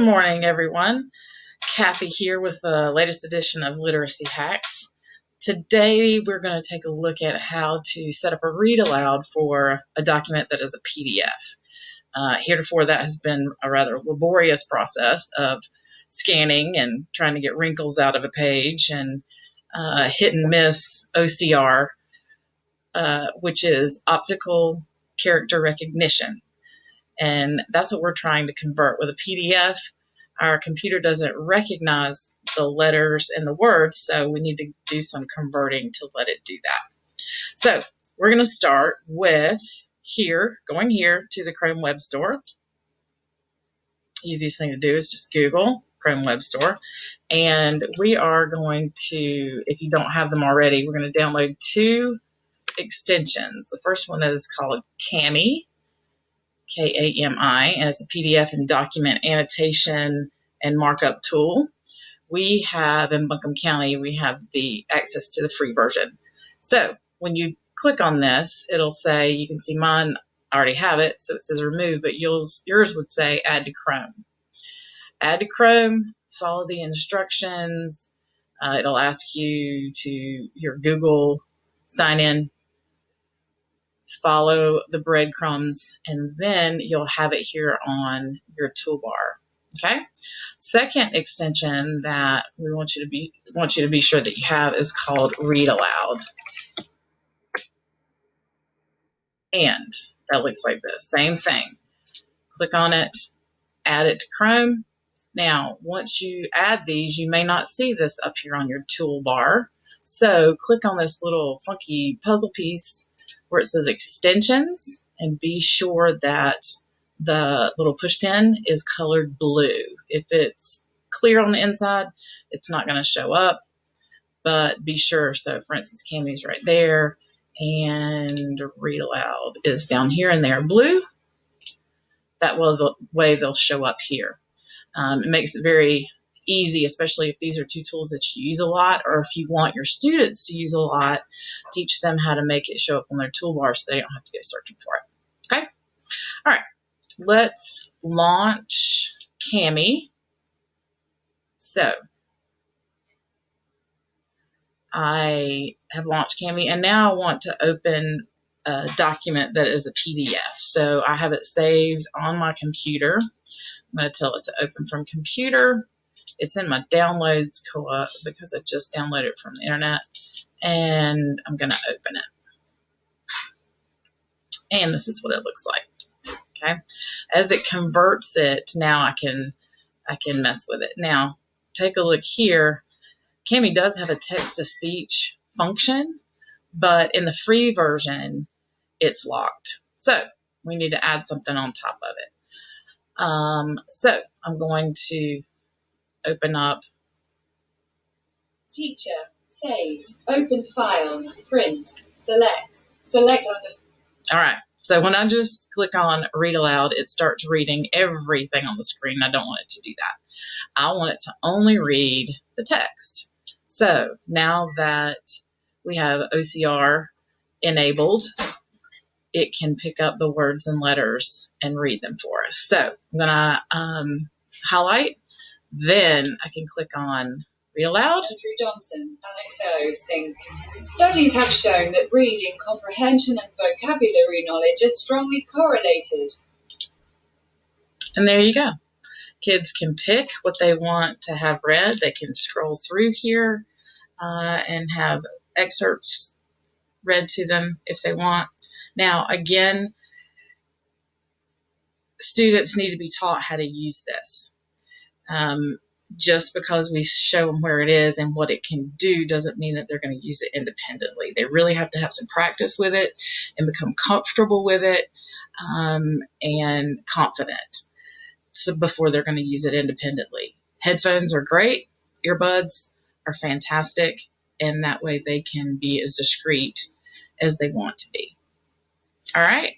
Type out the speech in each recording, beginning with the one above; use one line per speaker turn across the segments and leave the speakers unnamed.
Good morning, everyone. Kathy here with the latest edition of Literacy Hacks. Today, we're going to take a look at how to set up a read aloud for a document that is a PDF. Heretofore, that has been a rather laborious process of scanning and trying to get wrinkles out of a page and hit and miss OCR, which is optical character recognition. And that's what we're trying to convert with a PDF. Our computer doesn't recognize the letters and the words, so we need to do some converting to let it do that. So we're going to start with going here to the Chrome Web Store. Easiest thing to do is just Google Chrome Web Store. And we are going to, if you don't have them already, we're going to download two extensions. The first one is called Cami. K-A-M-I, and it's a PDF and document annotation and markup tool. We have, in Buncombe County, we have the access to the free version. So when you click on this, it'll say, you can see mine, I already have it, so it says remove, but yours would say add to Chrome. Add to Chrome, follow the instructions. It'll ask you to your Google sign in, follow the breadcrumbs, and then you'll have it here on your toolbar. Okay. Second extension that we want you to be sure that you have is called Read Aloud. And that looks like this. Same thing. Click on it, add it to Chrome. Now, once you add these, you may not see this up here on your toolbar. So click on this little funky puzzle piece where it says extensions, and be sure that the little push pin is colored blue. If it's clear on the inside, it's not going to show up, but be sure. So for instance, Cami's right there, and Read Aloud is down here, and they're blue. That way they'll show up here. It makes it very easy, especially if these are two tools that you use a lot, or if you want your students to use a lot, teach them how to make it show up on their toolbar so they don't have to go searching for it. Okay? All right. Let's launch Cami. So I have launched Cami, and now I want to open a document that is a PDF. So I have it saved on my computer. I'm going to tell it to open from computer. It's in my downloads co-op because I just downloaded it from the internet, and I'm going to open it. And this is what it looks like. Okay. As it converts it, now I can mess with it. Now, take a look here. Cami does have a text-to-speech function, but in the free version, it's locked. So we need to add something on top of it. So I'm going to open up
Teacher, saved, open file, print, select on just.
All right. So when I just click on Read Aloud, it starts reading everything on the screen. I don't want it to do that. I want it to only read the text. So now that we have OCR enabled, it can pick up the words and letters and read them for us. So I'm going to highlight. Then I can click on Read Aloud.
Andrew Johnson, Alex O's think. Studies have shown that reading, comprehension, and vocabulary knowledge are strongly correlated.
And there you go. Kids can pick what they want to have read. They can scroll through here and have excerpts read to them if they want. Now, again, students need to be taught how to use this. Just because we show them where it is and what it can do doesn't mean that they're going to use it independently. They really have to have some practice with it and become comfortable with it and confident before they're going to use it independently. Headphones are great. Earbuds are fantastic. And that way they can be as discreet as they want to be. All right.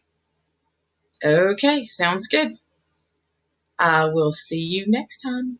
Okay, sounds good. I will see you next time.